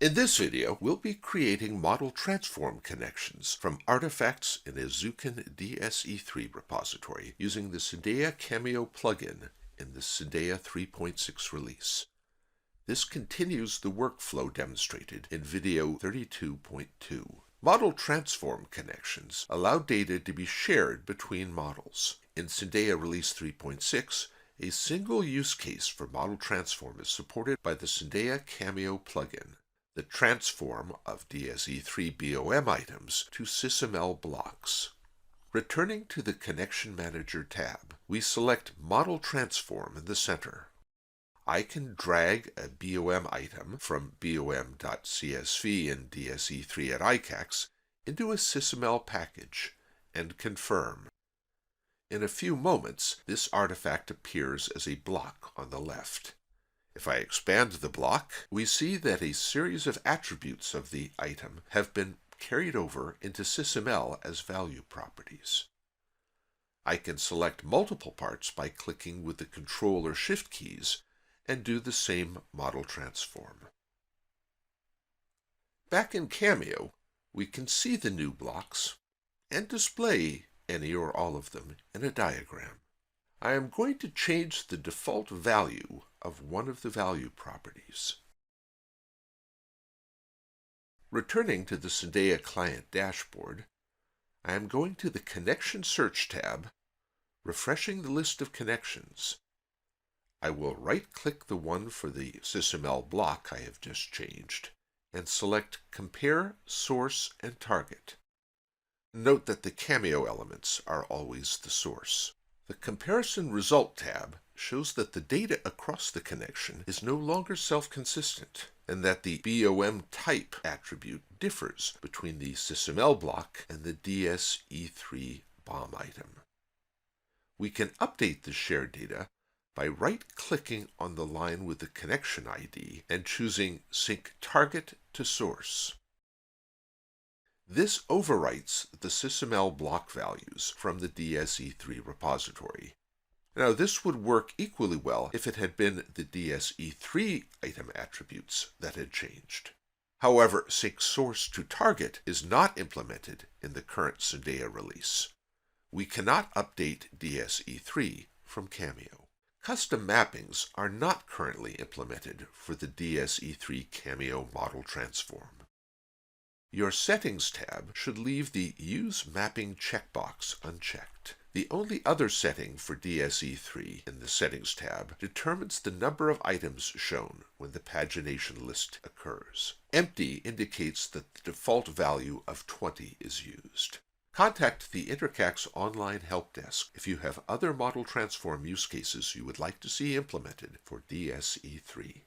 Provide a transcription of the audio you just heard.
In this video, we'll be creating model transform connections from artifacts in a Zuken DS-E3 repository using the Syndeia Cameo plugin in the Syndeia 3.6 release. This continues the workflow demonstrated in video 32.2. Model transform connections allow data to be shared between models. In Syndeia Release 3.6, a single use case for model transform is supported by the Syndeia Cameo plugin. The transform of DS-E3 BOM items to SysML blocks. Returning to the Connection Manager tab, we select Model Transform in the center. I can drag a BOM item from bom.csv in DS-E3 at ICACS into a SysML package and confirm. In a few moments, this artifact appears as a block on the left. If I expand the block, we see that a series of attributes of the item have been carried over into SysML as value properties. I can select multiple parts by clicking with the Control or Shift keys and do the same model transform. Back in Cameo, we can see the new blocks and display any or all of them in a diagram. I am going to change the default value of one of the value properties. Returning to the Syndeia client dashboard, I am going to the Connection Search tab, refreshing the list of connections. I will right-click the one for the SysML block I have just changed and select Compare Source and Target. Note that the Cameo elements are always the source. The Comparison Result tab shows that the data across the connection is no longer self-consistent and that the BOM type attribute differs between the SysML block and the DS-E3 BOM item. We can update the shared data by right-clicking on the line with the connection ID and choosing Sync Target to Source. This overwrites the SysML block values from the DS-E3 repository. Now, this would work equally well if it had been the DS-E3 item attributes that had changed. However, Sync Source to Target is not implemented in the current Syndeia release. We cannot update DS-E3 from Cameo. Custom mappings are not currently implemented for the DS-E3 Cameo model transform. Your Settings tab should leave the Use Mapping checkbox unchecked. The only other setting for DS-E3 in the Settings tab determines the number of items shown when the pagination list occurs. Empty indicates that the default value of 20 is used. Contact the Intercax online help desk if you have other model transform use cases you would like to see implemented for DS-E3.